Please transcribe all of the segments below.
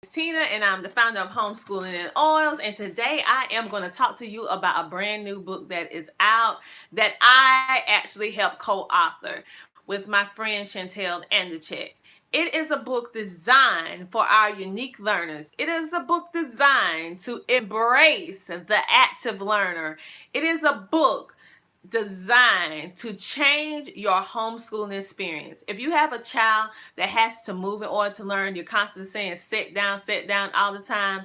Tina, and I'm the founder of Homeschooling and Oils. And today I am going to talk to you about a brand new book that is out that I actually helped co-author with my friend Chantel Andercheck. It is a book designed for our unique learners. It is a book designed to embrace the active learner. It is a book designed to change your homeschooling experience. If you have a child that has to move in order to learn, you're constantly saying sit down all the time,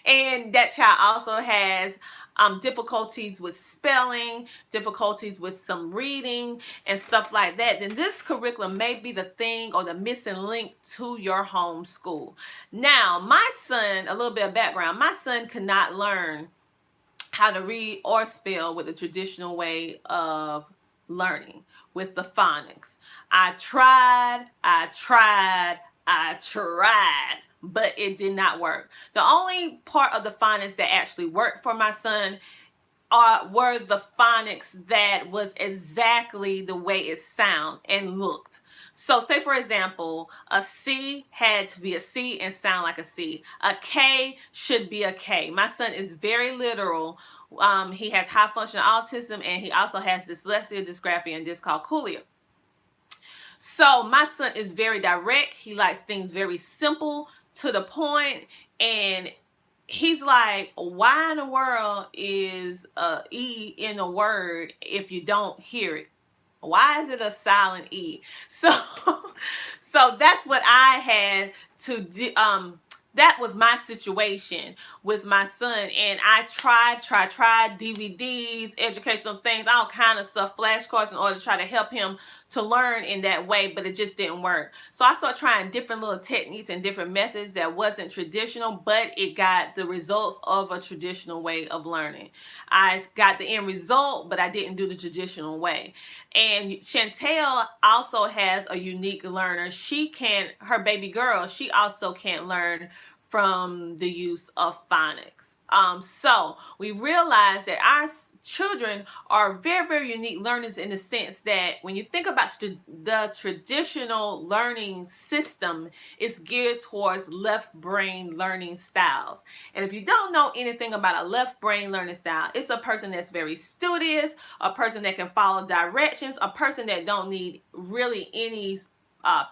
and that child also has difficulties with spelling, difficulties with some reading, and stuff like that, then this curriculum may be the thing or the missing link to your homeschool. Now, my son, a little bit of background, my son could not learn how to read or spell with the traditional way of learning with the phonics. I tried, but it did not work. The only part of the phonics that actually worked for my son were the phonics that was exactly the way it sounded and looked. So say, for example, a C had to be a C and sound like a C. A K should be a K. My son is very literal. He has high functional autism, and he also has dyslexia, dysgraphia, and dyscalculia. So my son is very direct. He likes things very simple, to the point, and he's like, why in the world is a E in a word if you don't hear it? Why is it a silent E? So that's what I had to do. That was my situation with my son, and I tried DVDs, educational things, all kind of stuff, flashcards, in order to try to help him to learn in that way, but it just didn't work. So I started trying different little techniques and different methods that wasn't traditional, but it got the results of a traditional way of learning. I got the end result, but I didn't do the traditional way. And Chantel also has a unique learner. Her baby girl, she also can't learn from the use of phonics. So we realized that our children are very, very unique learners, in the sense that when you think about the traditional learning system, it's geared towards left brain learning styles. And if you don't know anything about a left brain learning style, it's a person that's very studious, a person that can follow directions, a person that don't need really any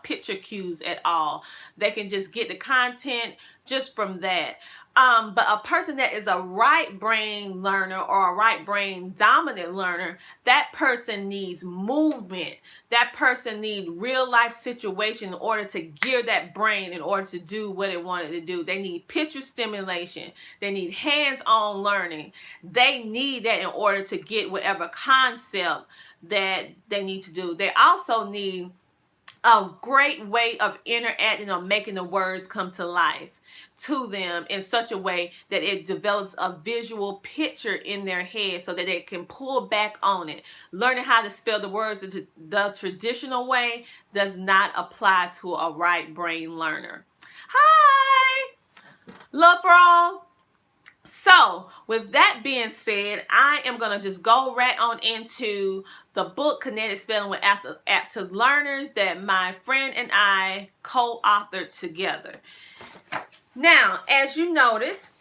picture cues at all. They can just get the content just from that. But a person that is a right brain learner or a right brain dominant learner, that person needs movement. That person needs real life situation in order to gear that brain in order to do what it wanted to do. They need picture stimulation. They need hands-on learning. They need that in order to get whatever concept that they need to do. They also need a great way of interacting or making the words come to life to them in such a way that it develops a visual picture in their head so that they can pull back on it. Learning how to spell the words the traditional way does not apply to a right brain learner. Hi! Love for all. So with that being said, I am going to just go right on into the book Kinetic Spelling with Active Learners that my friend and I co-authored together. Now, as you notice,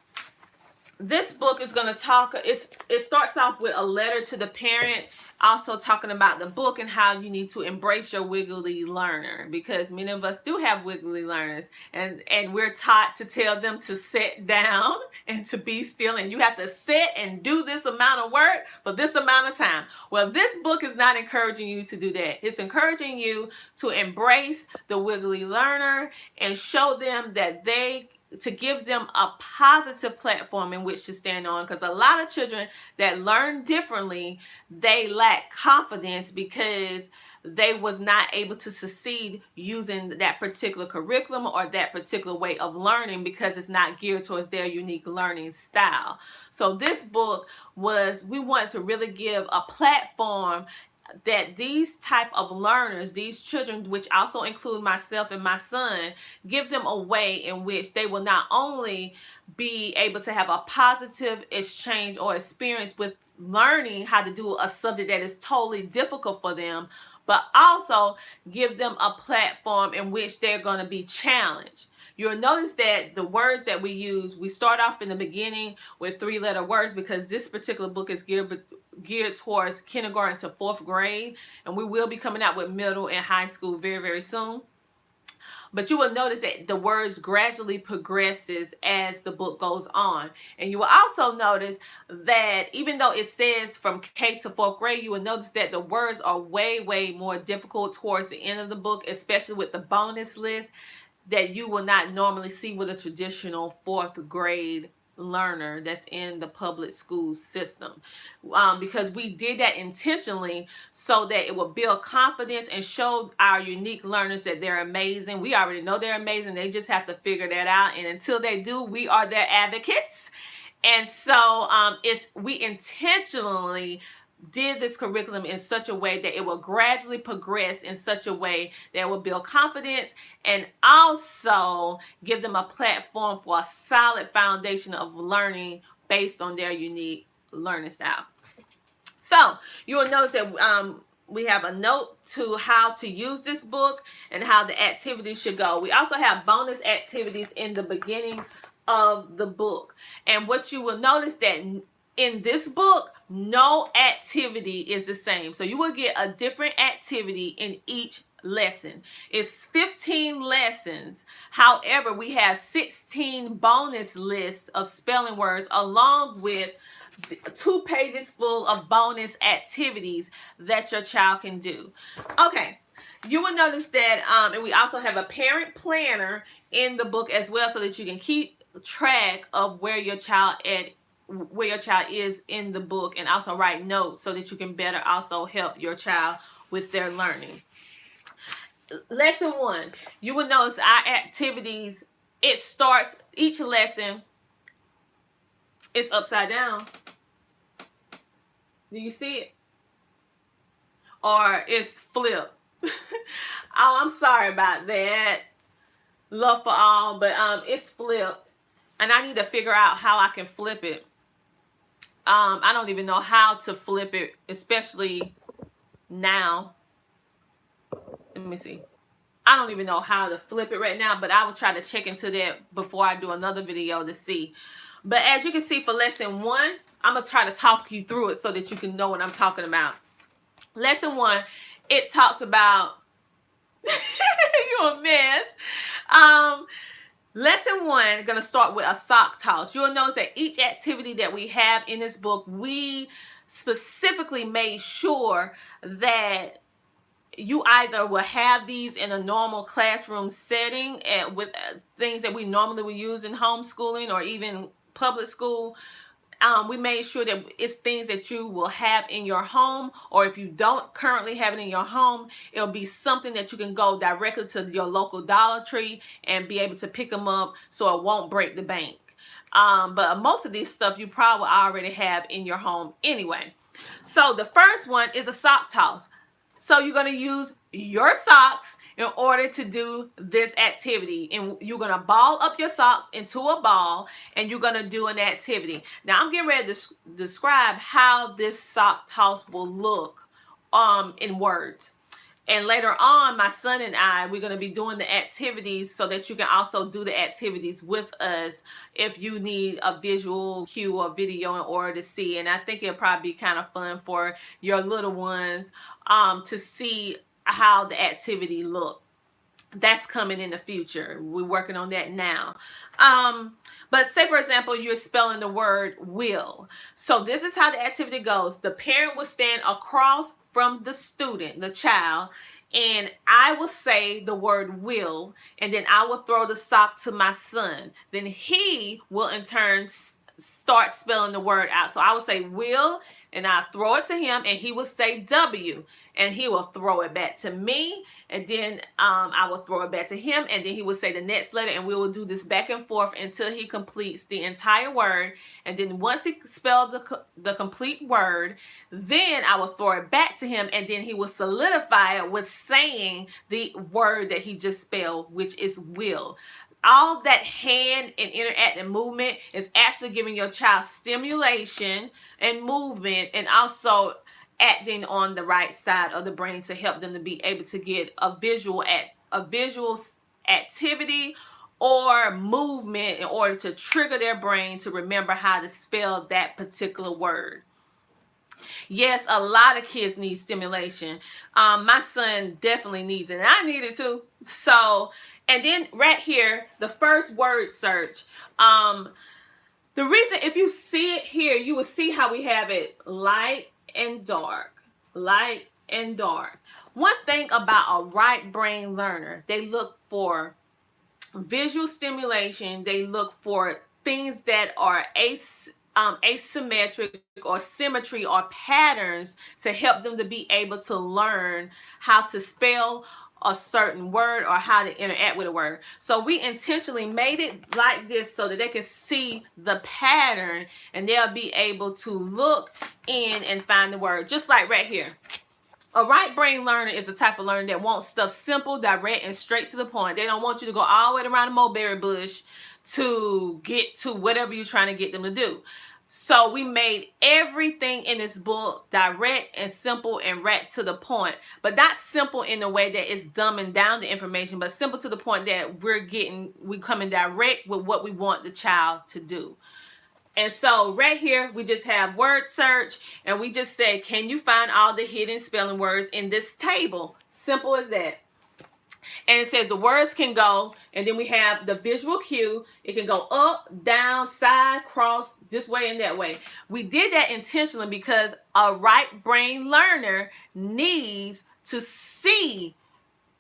this book is going to talk, it starts off with a letter to the parent, also talking about the book and how you need to embrace your wiggly learner, because many of us do have wiggly learners, and we're taught to tell them to sit down and to be still, and you have to sit and do this amount of work for this amount of time. Well, this book is not encouraging you to do that. It's encouraging you to embrace the wiggly learner and show them that to give them a positive platform in which to stand on, because a lot of children that learn differently, they lack confidence because they was not able to succeed using that particular curriculum or that particular way of learning, because it's not geared towards their unique learning style. So this book we wanted to really give a platform that these type of learners, these children, which also include myself and my son, give them a way in which they will not only be able to have a positive exchange or experience with learning how to do a subject that is totally difficult for them, but also give them a platform in which they're going to be challenged. You'll notice that the words that we use, we start off in the beginning with 3-letter words because this particular book is geared towards kindergarten to 4th grade, and we will be coming out with middle and high school very, very soon. But you will notice that the words gradually progresses as the book goes on. And you will also notice that even though it says from K to 4th grade, you will notice that the words are way, way more difficult towards the end of the book, especially with the bonus list that you will not normally see with a traditional 4th grade learner that's in the public school system, because we did that intentionally so that it will build confidence and show our unique learners that they're amazing. We already know they're amazing. They just have to figure that out, and until they do, we are their advocates. And so we intentionally did this curriculum in such a way that it will gradually progress in such a way that will build confidence and also give them a platform for a solid foundation of learning based on their unique learning style. So you will notice that we have a note to how to use this book and how the activities should go. We also have bonus activities in the beginning of the book. And what you will notice that in this book, no activity is the same. So you will get a different activity in each lesson. It's 15 lessons. However, we have 16 bonus lists of spelling words along with 2 pages full of bonus activities that your child can do. Okay. You will notice that, and we also have a parent planner in the book as well so that you can keep track of where your child is in the book, and also write notes so that you can better also help your child with their learning. Lesson 1, you will notice our activities, it starts, each lesson is upside down. Do you see it? Or it's flipped. Oh, I'm sorry about that. Love for all, but it's flipped. And I need to figure out how I can flip it. I don't even know how to flip it, especially now. Let me see. I don't even know how to flip it right now, but I will try to check into that before I do another video to see. But as you can see for lesson 1, I'm going to try to talk you through it so that you can know what I'm talking about. Lesson 1, it talks about, you're a mess. Lesson 1, going to start with a sock toss. You'll notice that each activity that we have in this book, we specifically made sure that you either will have these in a normal classroom setting with things that we normally would use in homeschooling or even public school. We made sure that it's things that you will have in your home, or if you don't currently have it in your home, it'll be something that you can go directly to your local Dollar Tree and be able to pick them up so it won't break the bank. But most of these stuff you probably already have in your home anyway. So the first one is a sock toss. So you're going to use your socks in order to do this activity, and you're going to ball up your socks into a ball, and you're going to do an activity. Now I'm getting ready to describe how this sock toss will look in words. And later on, my son and I, we're going to be doing the activities so that you can also do the activities with us if you need a visual cue or video in order to see. And I think it'll probably be kind of fun for your little ones to see how the activity look. That's coming in the future. We're working on that now. But say, for example, you're spelling the word will. So this is how the activity goes. The parent will stand across from the student, the child, and I will say the word will, and then I will throw the sock to my son. Then he will in turn start spelling the word out. So I will say will, and I throw it to him, and he will say W, and he will throw it back to me, and then I will throw it back to him, and then he will say the next letter, and we will do this back and forth until he completes the entire word. And then once he spelled the complete word, then I will throw it back to him, and then he will solidify it with saying the word that he just spelled, which is will. All that hand and interactive movement is actually giving your child stimulation and movement, and also acting on the right side of the brain to help them to be able to get a visual activity or movement in order to trigger their brain to remember how to spell that particular word. Yes, a lot of kids need stimulation. My son definitely needs it, and I need it too. So, and then right here, the first word search. The reason, if you see it here, you will see how we have it light and dark, light and dark. One thing about a right brain learner, they look for visual stimulation. They look for things that are asymmetric or symmetry or patterns to help them to be able to learn how to spell a certain word or how to interact with a word. So we intentionally made it like this so that they can see the pattern and they'll be able to look in and find the word, just like right here. A right brain learner is the type of learner that wants stuff simple, direct, and straight to the point. They don't want you to go all the way around the mulberry bush to get to whatever you're trying to get them to do. So we made everything in this book direct and simple and right to the point, but not simple in the way that it's dumbing down the information, but simple to the point that we're coming direct with what we want the child to do. And so right here, we just have word search, and we just say, can you find all the hidden spelling words in this table? Simple as that. And it says the words can go, and then we have the visual cue. It can go up, down, side, cross, this way and that way. We did that intentionally because a right brain learner needs to see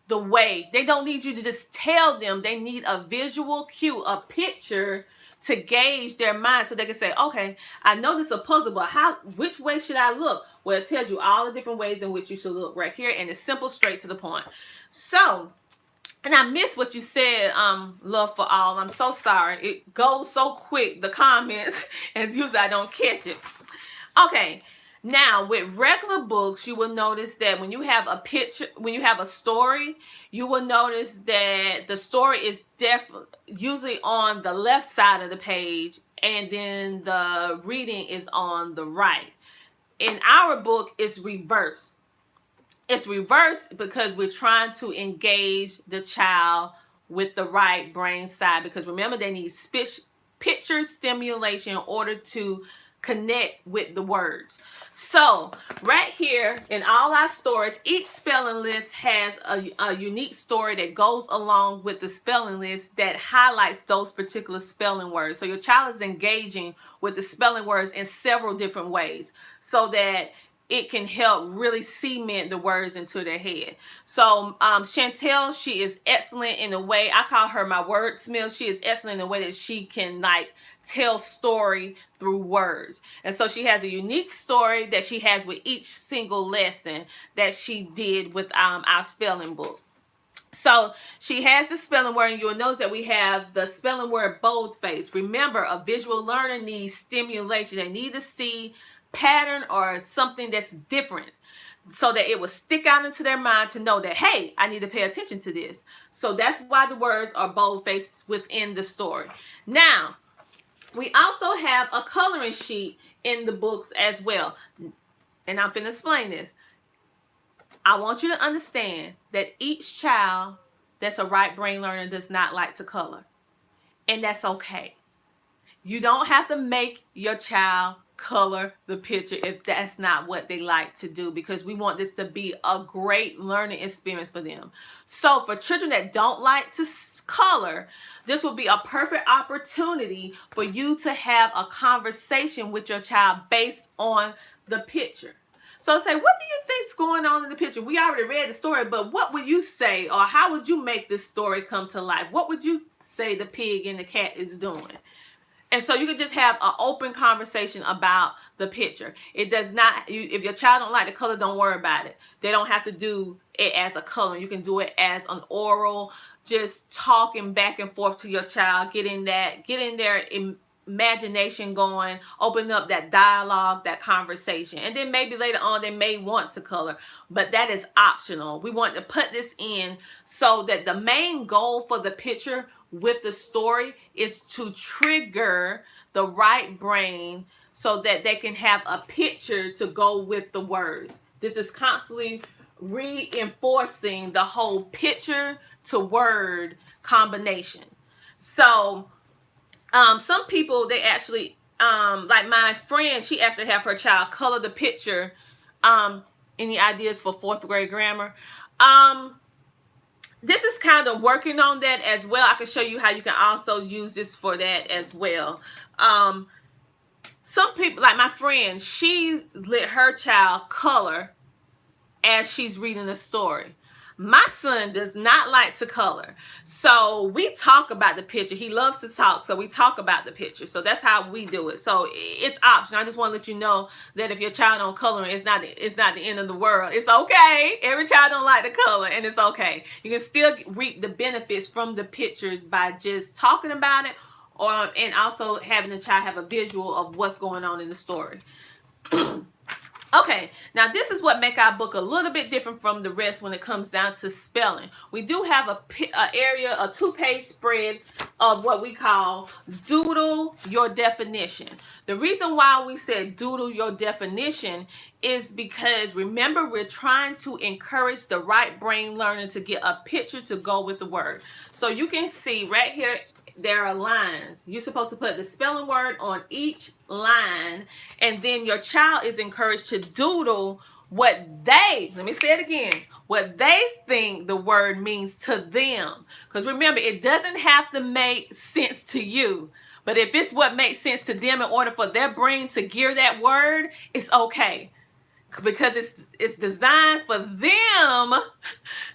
the way. They don't need you to just tell them. They need a visual cue, a picture to gauge their mind so they can say, okay, I know this is a puzzle, but which way should I look? Well, it tells you all the different ways in which you should look right here, and it's simple, straight to the point. So, and I missed what you said, Love for All. I'm so sorry. It goes so quick, the comments, and usually I don't catch it. Okay. Now, with regular books, you will notice that when you have a picture, when you have a story, you will notice that the story is usually on the left side of the page, and then the reading is on the right. In our book, it's reversed. It's reversed because we're trying to engage the child with the right brain side, because remember, they need picture stimulation in order to connect with the words. So right here in all our storage, each spelling list has a unique story that goes along with the spelling list that highlights those particular spelling words. So your child is engaging with the spelling words in several different ways so that it can help really cement the words into their head. So Chantel, she is excellent in the way, I call her my wordsmith. She is excellent in the way that she can tell story through words. And so she has a unique story that she has with each single lesson that she did with our spelling book. So she has the spelling word, and you'll notice that we have the spelling word boldface. Remember, a visual learner needs stimulation. They need to see pattern or something that's different so that it will stick out into their mind to know that, hey, I need to pay attention to this. So that's why the words are boldface within the story. Now, we also have a coloring sheet in the books as well. And I'm finna explain this. I want you to understand that each child that's a right brain learner does not like to color. And that's okay. You don't have to make your child color the picture if that's not what they like to do, because we want this to be a great learning experience for them. So for children that don't like to color, this will be a perfect opportunity for you to have a conversation with your child based on the picture. So say, what do you think's going on in the picture? We already read the story, but what would you say, or how would you make this story come to life? What would you say the pig and the cat is doing? And so you can just have an open conversation about the picture. It does not, if your child don't like the color, don't worry about it. They don't have to do it as a color. You can do it as an oral, just talking back and forth to your child, getting their imagination going, open up that dialogue, that conversation. And then maybe later on they may want to color, but that is optional. We want to put this in so that the main goal for the picture with the story is to trigger the right brain so that they can have a picture to go with the words. This is constantly reinforcing the whole picture to word combination. So some people, they actually, like my friend, she actually have her child color the picture. Any ideas for fourth grade grammar? This is kind of working on that as well. I can show you how you can also use this for that as well. Some people, like my friend, she let her child color as she's reading the story. My son does not like to color. So we talk about the picture. He loves to talk, so we talk about the picture. So that's how we do it. So it's optional. I just want to let you know that if your child don't color, it's not the end of the world. It's okay. Every child don't like to color, and it's okay. You can still reap the benefits from the pictures by just talking about it, and also having the child have a visual of what's going on in the story. Okay, now this is what make our book a little bit different from the rest when it comes down to spelling. We do have a 2-page spread of what we call Doodle Your Definition. The reason why we said Doodle Your Definition is because, remember, we're trying to encourage the right brain learner to get a picture to go with the word. So you can see right here, there are lines. You're supposed to put the spelling word on each line, and then your child is encouraged to doodle what they, let me say it again, what they think the word means to them. Because remember, it doesn't have to make sense to you, but if it's what makes sense to them in order for their brain to gear that word, it's okay. Because it's designed for them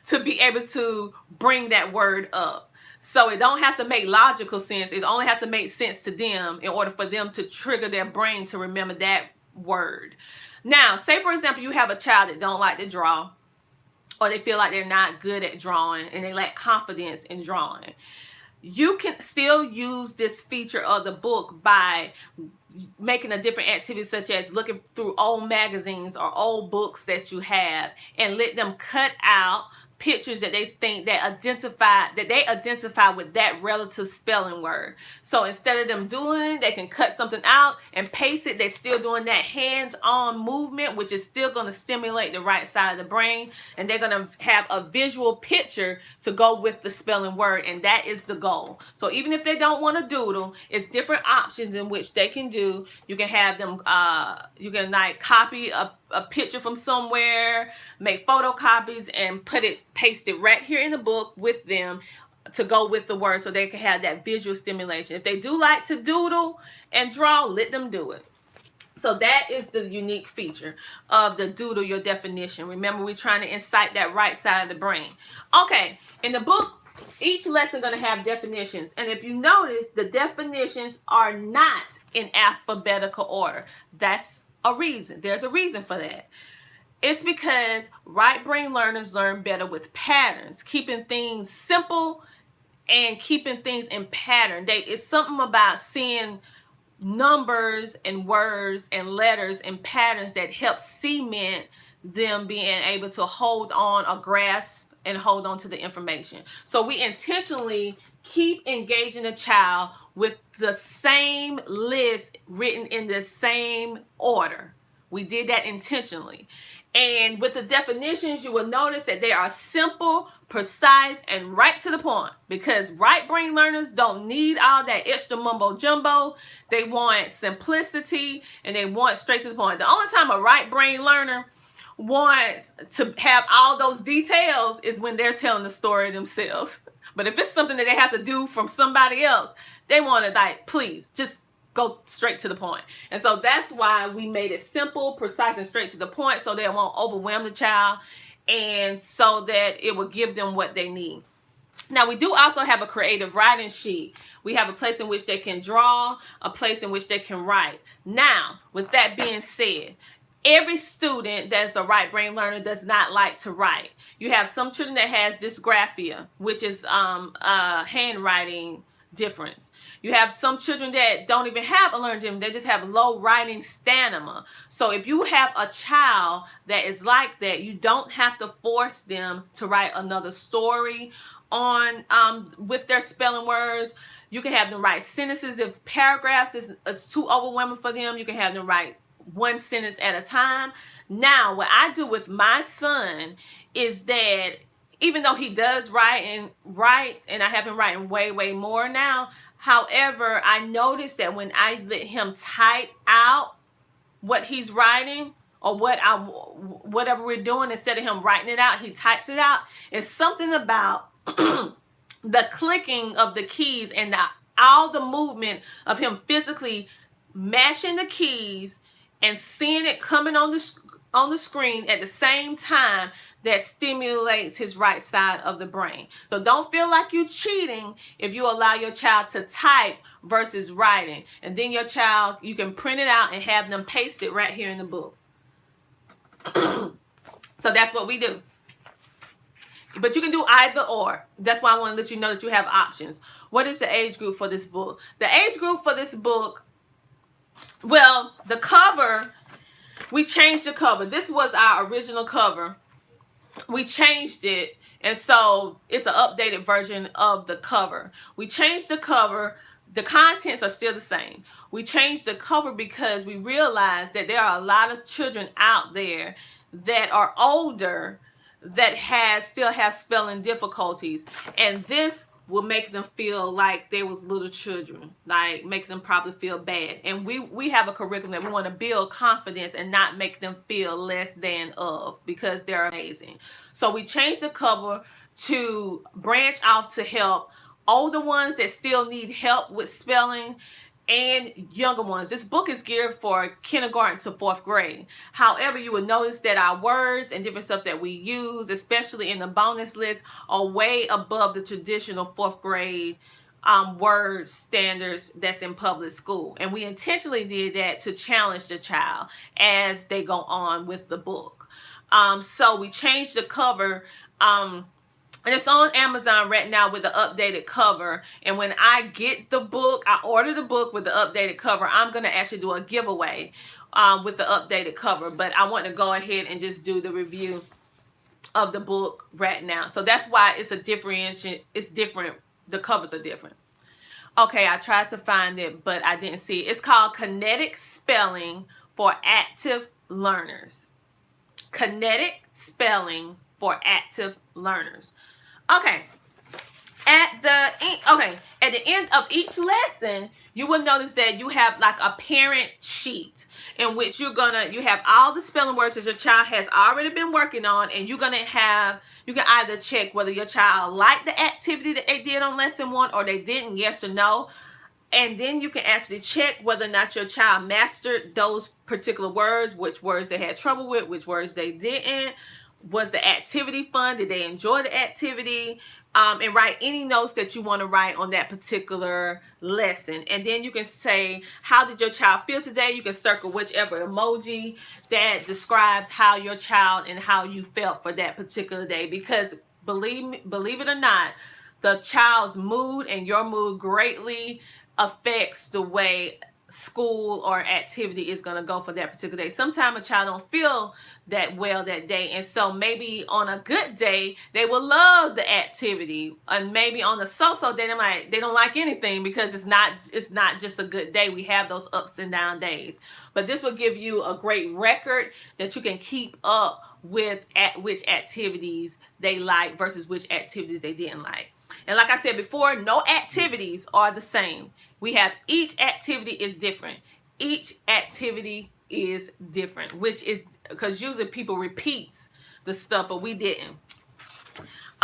to be able to bring that word up. So it don't have to make logical sense. It only have to make sense to them in order for them to trigger their brain to remember that word. Now, say for example, you have a child that don't like to draw, or they feel like they're not good at drawing and they lack confidence in drawing. You can still use this feature of the book by making a different activity, such as looking through old magazines or old books that you have, and let them cut out pictures that they think they identify with that relative spelling word. So instead of them doing it, they can cut something out and paste it. They're still doing that hands-on movement, which is still going to stimulate the right side of the brain, and they're going to have a visual picture to go with the spelling word, and that is the goal. So even if they don't want to doodle, it's different options in which they can do. You can have them you can like copy a picture from somewhere, make photocopies, and paste it right here in the book with them to go with the word, so they can have that visual stimulation. If they do like to doodle and draw, let them do it. So that is the unique feature of the Doodle Your Definition. Remember, we're trying to incite that right side of the brain. Okay, in the book, each lesson going to have definitions, and if you notice, the definitions are not in alphabetical order. That's a reason. There's a reason for that. It's because right brain learners learn better with patterns, keeping things simple and keeping things in pattern. It's something about seeing numbers and words and letters and patterns that help cement them being able to hold on or grasp and hold on to the information. So we intentionally keep engaging the child with the same list written in the same order. We did that intentionally. And with the definitions, you will notice that they are simple, precise, and right to the point, because right brain learners don't need all that extra mumbo jumbo. They want simplicity, and they want straight to the point. The only time a right brain learner wants to have all those details is when they're telling the story themselves. But if it's something that they have to do from somebody else, they want to, like, please just go straight to the point. And so that's why we made it simple, precise, and straight to the point, so they won't overwhelm the child, and so that it will give them what they need. Now, we do also have a creative writing sheet. We have a place in which they can draw, a place in which they can write. Now, with that being said, every student that's a right brain learner does not like to write. You have some children that has dysgraphia, which is handwriting difference. You have some children that don't even have a learning difference. They just have low writing stamina. So if you have a child that is like that, you don't have to force them to write another story on with their spelling words. You can have them write sentences. If paragraphs is too overwhelming for them, you can have them write one sentence at a time. Now, what I do with my son is that even though he does write, and I have him writing way more now. However, I noticed that when I let him type out what he's writing, or whatever we're doing, instead of him writing it out, he types it out. It's something about the clicking of the keys and all the movement of him physically mashing the keys and seeing it coming on the screen at the same time that stimulates his right side of the brain. So don't feel like you're cheating if you allow your child to type versus writing. And then your child, you can print it out and have them paste it right here in the book. So that's what we do. But you can do either or. That's why I want to let you know that you have options. What is the age group for this book? The age group for this book, well, the cover, we changed the cover. This was our original cover. We changed it, and so it's an updated version of the cover. We changed the cover. The contents are still the same. We changed the cover because we realized that there are a lot of children out there that are older that still have spelling difficulties, and this will make them feel like they was little children, like make them probably feel bad. And we have a curriculum that we want to build confidence and not make them feel less than of, because they're amazing. So we changed the cover to branch off to help older ones that still need help with spelling and younger ones. This book is geared for kindergarten to 4th grade. However, you will notice that our words and different stuff that we use, especially in the bonus list, are way above the traditional 4th grade word standards that's in public school. And we intentionally did that to challenge the child as they go on with the book. So we changed the cover. And it's on Amazon right now with the updated cover. And when I get the book, I order the book with the updated cover. I'm going to actually do a giveaway with the updated cover. But I want to go ahead and just do the review of the book right now. So that's why it's a differentiation. It's different. The covers are different. Okay, I tried to find it, but I didn't see it. It's called Kinetic Spelling for Active Learners. Kinetic Spelling for Active Learners. Okay. At the end of each lesson, you will notice that you have like a parent sheet in which you have all the spelling words that your child has already been working on, and you can either check whether your child liked the activity that they did on lesson 1 or they didn't, yes or no. And then you can actually check whether or not your child mastered those particular words, which words they had trouble with, which words they didn't. Was the activity fun? Did they enjoy the activity? And write any notes that you want to write on that particular lesson. And then you can say, how did your child feel today? You can circle whichever emoji that describes how your child and how you felt for that particular day. Because believe it or not, the child's mood and your mood greatly affects the way school or activity is going to go for that particular day. Sometimes a child don't feel that well that day, and so maybe on a good day they will love the activity, and maybe on the so-so day they don't like anything, because it's not just a good day. We have those ups and down days, but this will give you a great record that you can keep up with which activities they like versus which activities they didn't like. And like I said before, no activities are the same. We have each activity is different. Each activity is different, which is because usually people repeats the stuff, but we didn't.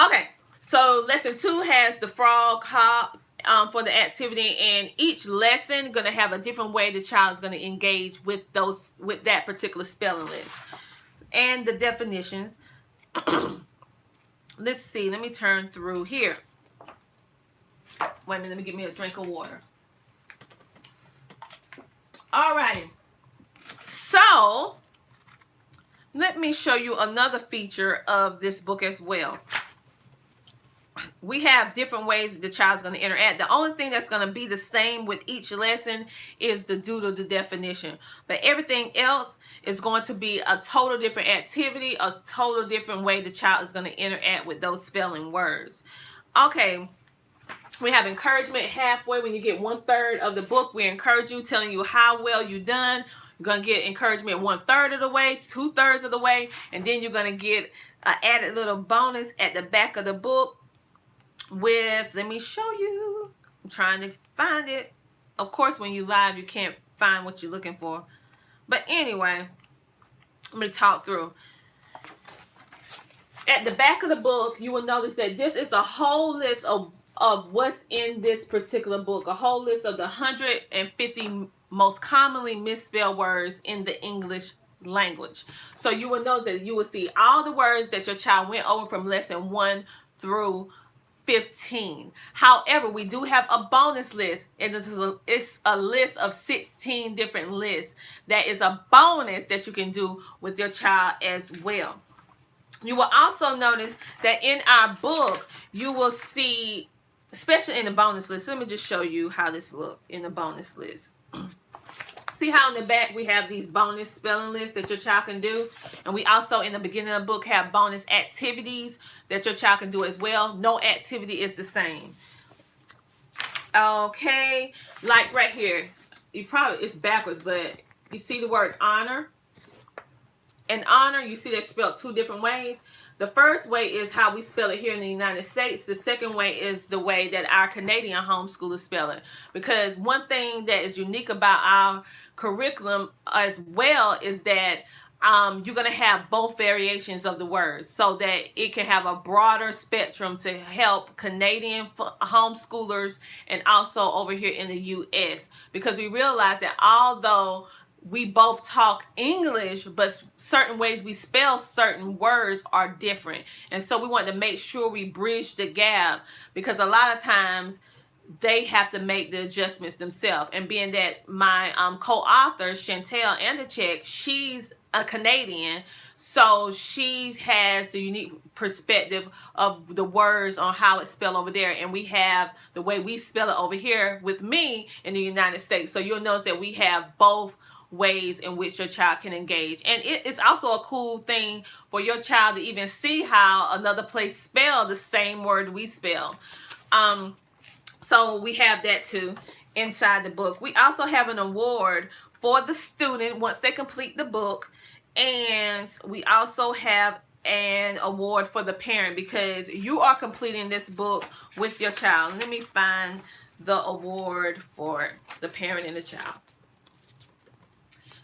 Okay, so lesson 2 has the frog hop for the activity, and each lesson going to have a different way the child is going to engage with that particular spelling list and the definitions. Let's see. Let me turn through here. Wait a minute. Let me get me a drink of water. Alrighty, so let me show you another feature of this book as well. We have different ways the child's going to interact. The only thing that's going to be the same with each lesson is the doodle, the definition. But everything else is going to be a total different activity, a total different way the child is going to interact with those spelling words. Okay. We have encouragement halfway. When you get 1/3 of the book, we encourage you, telling you how well you've done. You're going to get encouragement 1/3 of the way, 2/3 of the way, and then you're going to get an added little bonus at the back of the book with, let me show you. I'm trying to find it. Of course, when you live, you can't find what you're looking for. But anyway, let me talk through. At the back of the book, you will notice that this is a whole list of what's in this particular book, a whole list of the 150 most commonly misspelled words in the English language. So you will notice that you will see all the words that your child went over from lesson 1 through 15. However, we do have a bonus list, and it's a list of 16 different lists that is a bonus that you can do with your child as well. You will also notice that in our book, you will see, especially in the bonus list, let me just show you how this looks in the bonus list. See how in the back we have these bonus spelling lists that your child can do? And we also, in the beginning of the book, have bonus activities that your child can do as well. No activity is the same. Okay, like right here, it's backwards, but you see the word honor? And honor, you see that spelled two different ways. The first way is how we spell it here in the United States. The second way is the way that our Canadian homeschoolers spell it. Because one thing that is unique about our curriculum as well is that you're going to have both variations of the words so that it can have a broader spectrum to help Canadian homeschoolers and also over here in the U.S. Because we realize that although we both talk English, but certain ways we spell certain words are different. And so we want to make sure we bridge the gap, because a lot of times they have to make the adjustments themselves. And being that my co-author, Chantel Andachek, she's a Canadian, so she has the unique perspective of the words on how it's spelled over there, and we have the way we spell it over here with me in the United States. So you'll notice that we have both ways in which your child can engage. And it's also a cool thing for your child to even see how another place spell the same word we spell. So we have that too inside the book. We also have an award for the student once they complete the book, and we also have an award for the parent because you are completing this book with your child. Let me find the award for the parent and the child.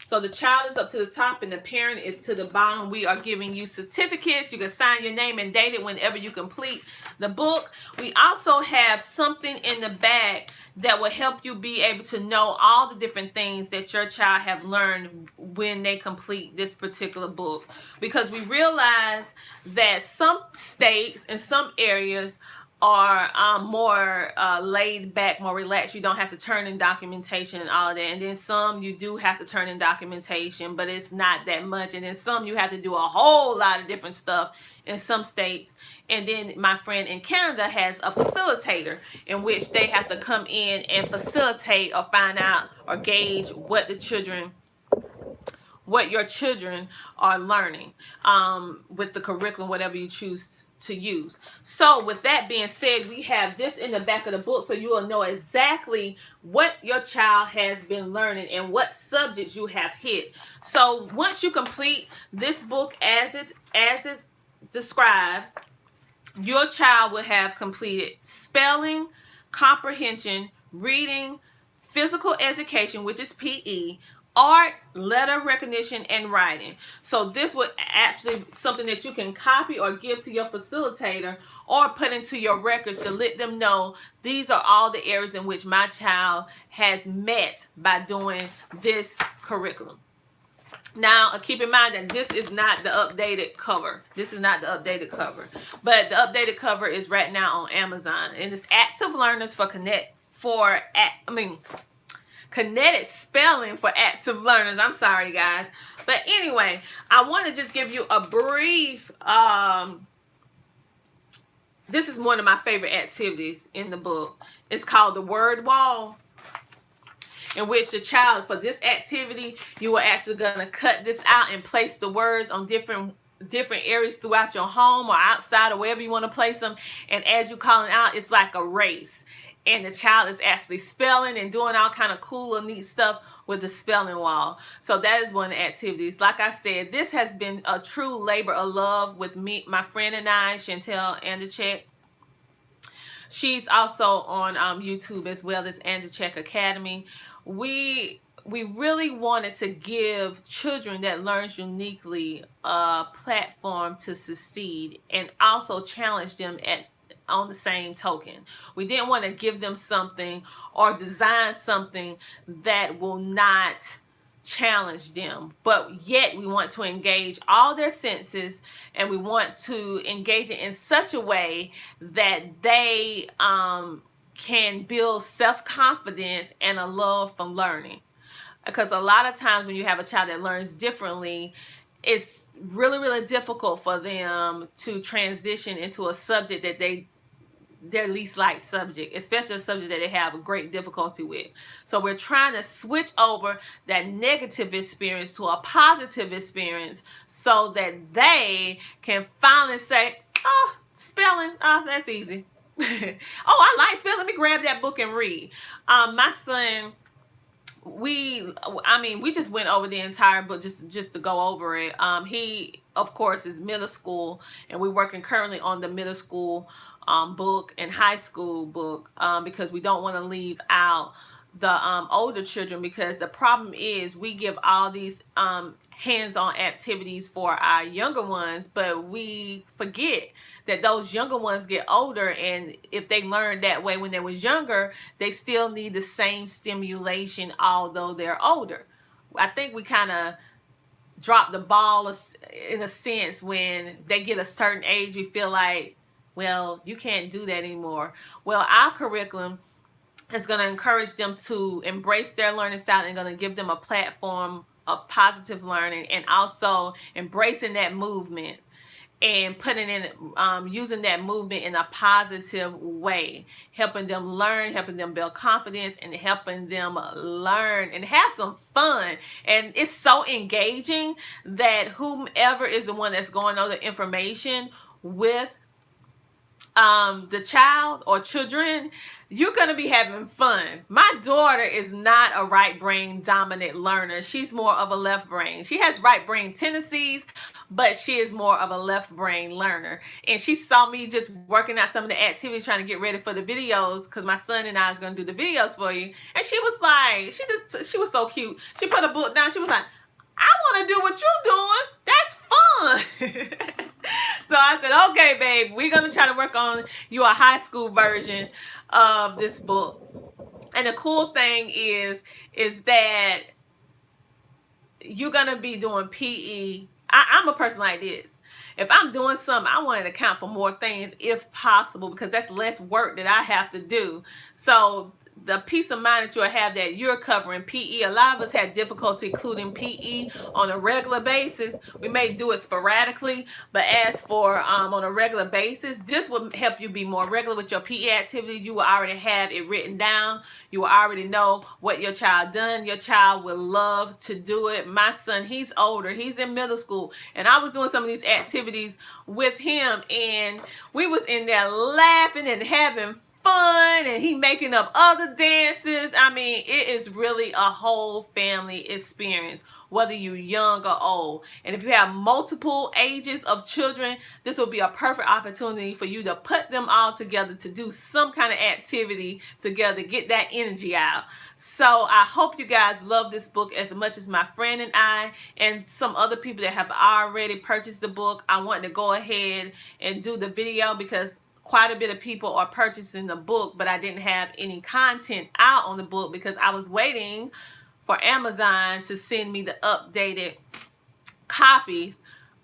So the child is up to the top and the parent is to the bottom. We are giving you certificates. You can sign your name and date it whenever you complete the book. We also have something in the back that will help you be able to know all the different things that your child have learned when they complete this particular book. Because we realize that some states and some areas are more laid back, more relaxed. You don't have to turn in documentation and all of that. And then some you do have to turn in documentation, but it's not that much. And then some you have to do a whole lot of different stuff in some states. And then my friend in Canada has a facilitator in which they have to come in and facilitate or find out or gauge what your children are learning with the curriculum, whatever you choose to use. So with that being said, we have this in the back of the book so you will know exactly what your child has been learning and what subjects you have hit. So once you complete this book as it's described, your child will have completed spelling, comprehension, reading, physical education, which is PE, art, letter recognition, and writing. So this would actually something that you can copy or give to your facilitator or put into your records to let them know these are all the areas in which my child has met by doing this curriculum. Now, keep in mind that this is not the updated cover. This is not the updated cover. But the updated cover is right now on Amazon. And it's Active Learners for Kinetic Spelling for Active Learners. I'm sorry, guys. But anyway, I want to just give you a brief, this is one of my favorite activities in the book. It's called the Word Wall, in which the child, for this activity, you are actually going to cut this out and place the words on different areas throughout your home or outside or wherever you want to place them. And as you call it out, it's like a race. and the child is actually spelling and doing all kind of cool and neat stuff with the spelling wall. So that is one of the activities. Like I said, this has been a true labor of love with me, my friend and I, Chantel Andachek. She's also on YouTube as well as Andachek Academy. We really wanted to give children that learns uniquely a platform to succeed, and also challenge them on the same token. We didn't want to give them something or design something that will not challenge them, but yet we want to engage all their senses, and we want to engage it in such a way that they can build self-confidence and a love for learning. Because a lot of times when you have a child that learns differently, it's really, really difficult for them to transition into a subject that their least liked subject, especially a subject that they have a great difficulty with. So we're trying to switch over that negative experience to a positive experience so that they can finally say, oh, spelling, oh, that's easy. Oh, I like spelling. Let me grab that book and read. My son, we just went over the entire book just to go over it. He of course is middle school, and we're working currently on the middle school book and high school book, because we don't want to leave out the older children, because the problem is we give all these hands-on activities for our younger ones, but we forget that those younger ones get older, and if they learned that way when they was younger, they still need the same stimulation although they're older. I think we kind of drop the ball in a sense when they get a certain age. We feel like, well, you can't do that anymore. Well, our curriculum is going to encourage them to embrace their learning style and going to give them a platform of positive learning, and also embracing that movement and putting in using that movement in a positive way, helping them learn, helping them build confidence, and helping them learn and have some fun. And it's so engaging that whomever is the one that's going over the information with the child or children, you're going to be having fun. My daughter is not a right brain dominant learner. She's more of a left brain. She has right brain tendencies, but she is more of a left brain learner. And she saw me just working out some of the activities, trying to get ready for the videos, because my son and I is going to do the videos for you. And she was like, she was so cute. She put a book down. She was like, I want to do what you're doing. That's fun. So I said, okay, babe, we're going to try to work on your high school version of this book. And the cool thing is that you're going to be doing PE. I'm a person like this. If I'm doing something, I want to account for more things if possible, because that's less work that I have to do. So the peace of mind that you'll have that you're covering PE. A lot of us had difficulty including PE on a regular basis. We may do it sporadically, but as for on a regular basis, this will help you be more regular with your PE activity. You will already have it written down. You will already know what your child done. Your child will love to do it. My son, he's older. He's in middle school, and I was doing some of these activities with him, and we was in there laughing and having fun, and he making up other dances. I mean, it is really a whole family experience, whether you're young or old. And if you have multiple ages of children, this will be a perfect opportunity for you to put them all together to do some kind of activity together, get that energy out. So I hope you guys love this book as much as my friend and I, and some other people that have already purchased the book. I want to go ahead and do the video because quite a bit of people are purchasing the book, but I didn't have any content out on the book because I was waiting for Amazon to send me the updated copy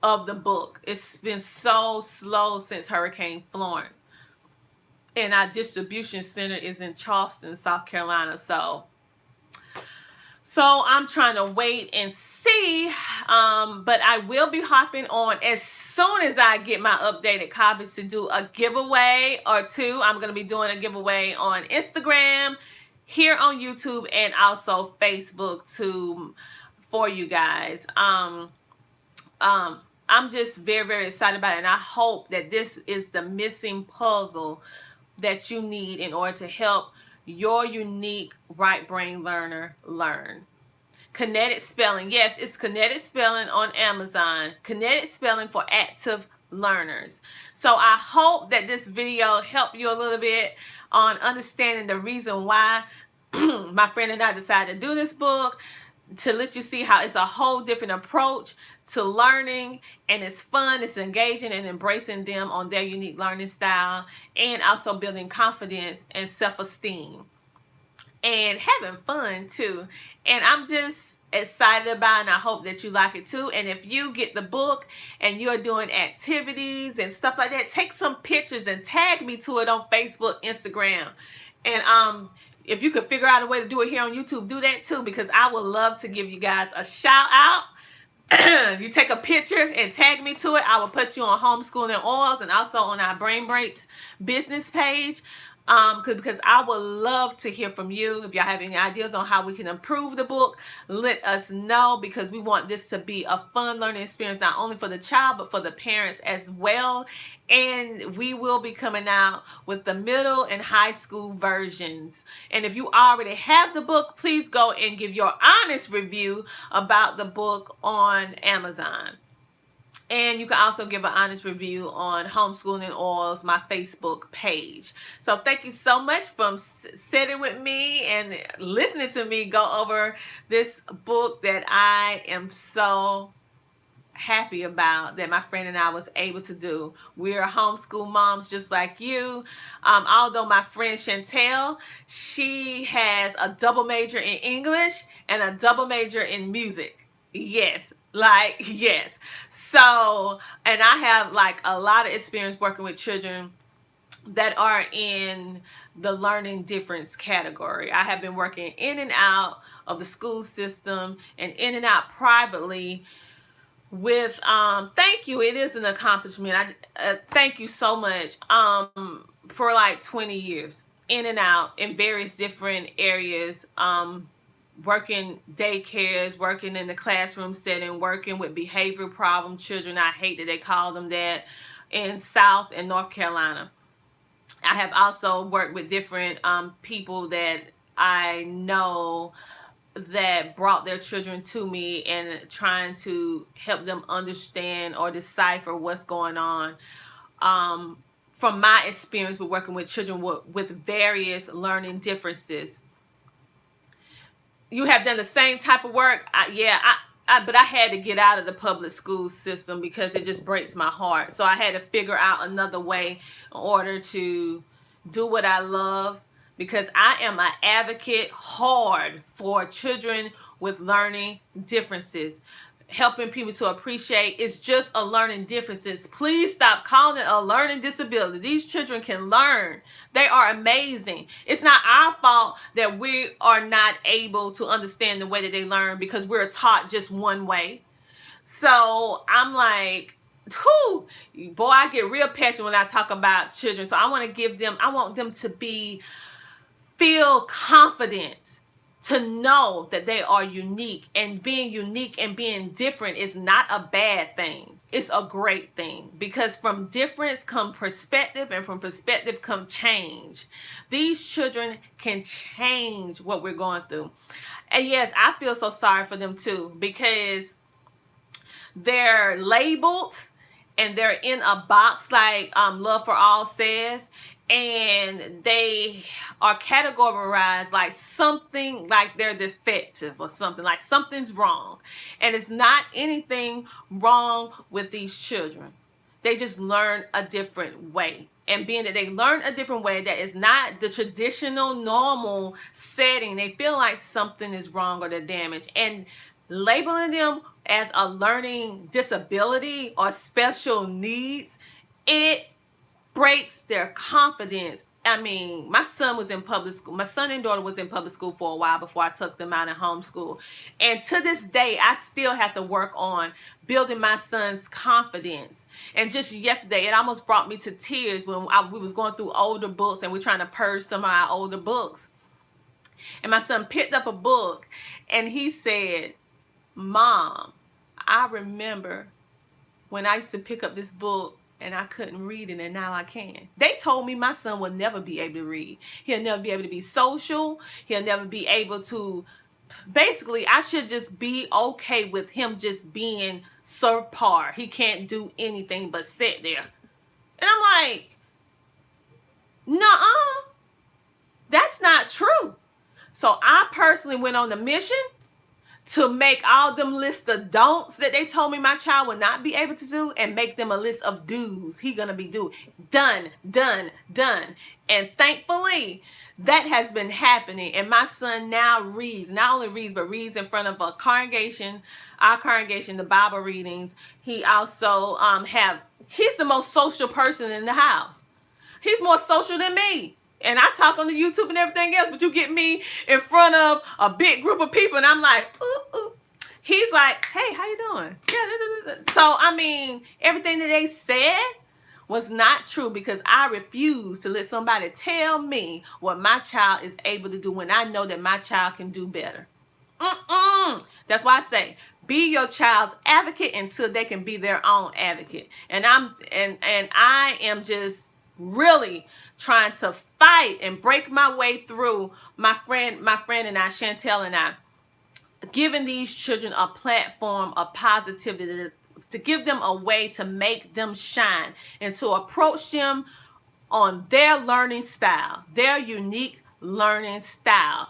of the book. It's been so slow since Hurricane Florence, and our distribution center is in Charleston, South Carolina. So I'm trying to wait and see, but I will be hopping on as soon as I get my updated copies to do a giveaway or two. I'm going to be doing a giveaway on Instagram, here on YouTube, and also Facebook too for you guys. I'm just very, very excited about it, and I hope that this is the missing puzzle that you need in order to help your unique right brain learner learn. Kinetic Spelling. Yes, it's Kinetic Spelling on Amazon. Kinetic Spelling for active learners. So I hope that this video helped you a little bit on understanding the reason why my friend and I decided to do this book, to let you see how it's a whole different approach to learning, and it's fun, it's engaging, and embracing them on their unique learning style, and also building confidence and self-esteem and having fun too. And I'm just excited about it, and I hope that you like it too. And if you get the book and you're doing activities and stuff like that, take some pictures and tag me to it on Facebook, Instagram. And if you could figure out a way to do it here on YouTube, do that too, because I would love to give you guys a shout out. You take a picture and tag me to it. I will put you on Homeschooling and Oils, and also on our Brain Breaks business page. Because I would love to hear from you. If y'all have any ideas on how we can improve the book, let us know, because we want this to be a fun learning experience, not only for the child, but for the parents as well. And we will be coming out with the middle and high school versions. And if you already have the book, please go and give your honest review about the book on Amazon. And you can also give an honest review on Homeschooling and Oils, my Facebook page. So thank you so much for sitting with me and listening to me go over this book that I am so happy about, that my friend and I was able to do. We're homeschool moms just like you. Although my friend Chantel, she has a double major in English and a double major in music. Yes. Yes. So, and I have like a lot of experience working with children that are in the learning difference category. I have been working in and out of the school system and in and out privately with, thank you. It is an accomplishment. Thank you so much. For like 20 years, in and out in various different areas, working daycares, working in the classroom setting, working with behavior problem children. I hate that they call them that, in South and North Carolina. I have also worked with different people that I know that brought their children to me and trying to help them understand or decipher what's going on. From my experience with working with children with various learning differences. You have done the same type of work. But I had to get out of the public school system because it just breaks my heart. So I had to figure out another way in order to do what I love, because I am an advocate hard for children with learning differences. Helping people to appreciate it's just a learning differences. Please stop calling it a learning disability. These children can learn. They are amazing. It's not our fault that we are not able to understand the way that they learn because we're taught just one way. So I'm like, whew, boy, I get real passionate when I talk about children. So I want them to feel confident, to know that they are unique, and being different is not a bad thing. It's a great thing, because from difference come perspective, and from perspective come change. These children can change what we're going through. And yes, I feel so sorry for them too, because they're labeled and they're in a box like Love for All says, and they are categorized like something, like they're defective or something, like something's wrong. And it's not anything wrong with these children. They just learn a different way. And being that they learn a different way that is not the traditional normal setting, they feel like something is wrong or they're damaged. And labeling them as a learning disability or special needs, it breaks their confidence. I mean, my son was in public school. My son and daughter was in public school for a while before I took them out in homeschool. And to this day, I still have to work on building my son's confidence. And just yesterday, it almost brought me to tears when we was going through older books and we're trying to purge some of our older books. And my son picked up a book and he said, "Mom, I remember when I used to pick up this book and I couldn't read it, and now I can. They told me my son will never be able to read. He'll never be able to be social. He'll never be able to, basically, I should just be okay with him just being subpar. He can't do anything but sit there. And I'm like, nuh-uh, that's not true. So I personally went on the mission to make all them lists of don'ts that they told me my child would not be able to do, and make them a list of do's he gonna be doing. Done, done, done. And thankfully, that has been happening. And my son now reads, not only reads, but reads in front of a congregation, our congregation, the Bible readings. He also he's the most social person in the house. He's more social than me. And I talk on the YouTube and everything else, but you get me in front of a big group of people, and I'm like, ooh, ooh. He's like, hey, how you doing? Yeah. So, I mean, everything that they said was not true, because I refuse to let somebody tell me what my child is able to do when I know that my child can do better. That's why I say, be your child's advocate until they can be their own advocate. And I am just really trying to fight and break my way through, my friend and I, Chantel and I, giving these children a platform of positivity, to give them a way to make them shine, and to approach them on their learning style, their unique learning style.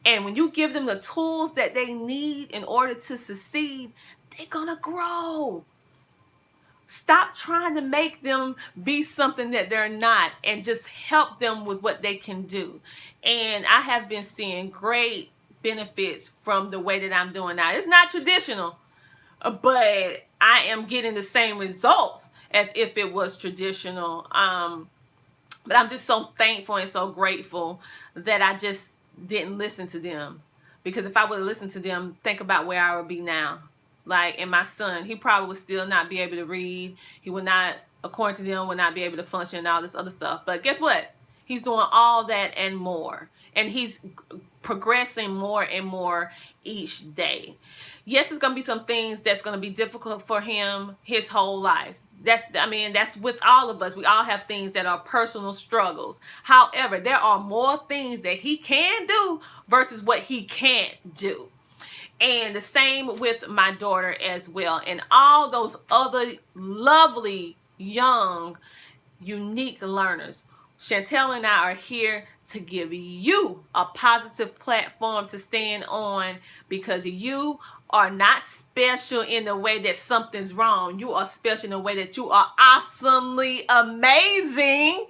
And when you give them the tools that they need in order to succeed, they're gonna grow. Stop trying to make them be something that they're not, and just help them with what they can do. And I have been seeing great benefits from the way that I'm doing now. It's not traditional, but I am getting the same results as if it was traditional. But I'm just so thankful and so grateful that I just didn't listen to them. Because if I would have listened to them, think about where I would be now. Like, and my son, he probably would still not be able to read. He would not, according to them, would not be able to function and all this other stuff. But guess what? He's doing all that and more. And he's progressing more and more each day. Yes, it's going to be some things that's going to be difficult for him his whole life. That's with all of us. We all have things that are personal struggles. However, there are more things that he can do versus what he can't do. And the same with my daughter as well, and all those other lovely, young, unique learners. Chantel and I are here to give you a positive platform to stand on, because you are not special in the way that something's wrong. You are special in the way that you are awesomely amazing,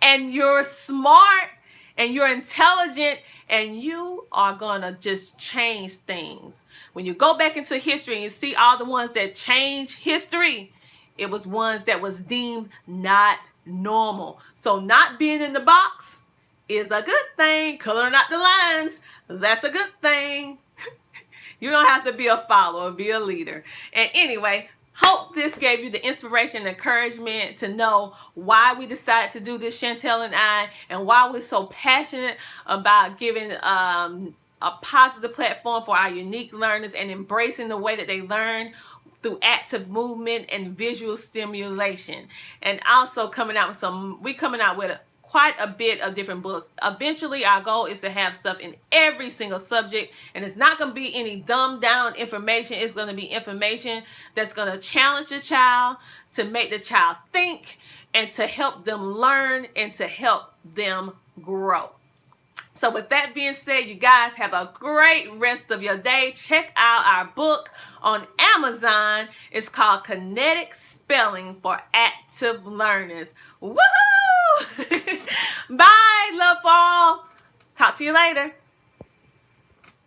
and you're smart, and you're intelligent, and you are gonna just change things. When you go back into history and you see all the ones that change history, it was ones that was deemed not normal. So not being in the box is a good thing. Coloring out the lines, that's a good thing. You don't have to be a follower, be a leader. And anyway, hope this gave you the inspiration and encouragement to know why we decided to do this, Chantel and I, and why we're so passionate about giving a positive platform for our unique learners and embracing the way that they learn through active movement and visual stimulation. And also coming out with quite a bit of different books. Eventually, our goal is to have stuff in every single subject, and it's not going to be any dumbed down information. It's going to be information that's going to challenge the child, to make the child think, and to help them learn, and to help them grow. So with that being said, you guys have a great rest of your day. Check out our book on Amazon. It's called Kinetic Spelling for Active Learners. Woohoo! Bye, love all. Talk to you later.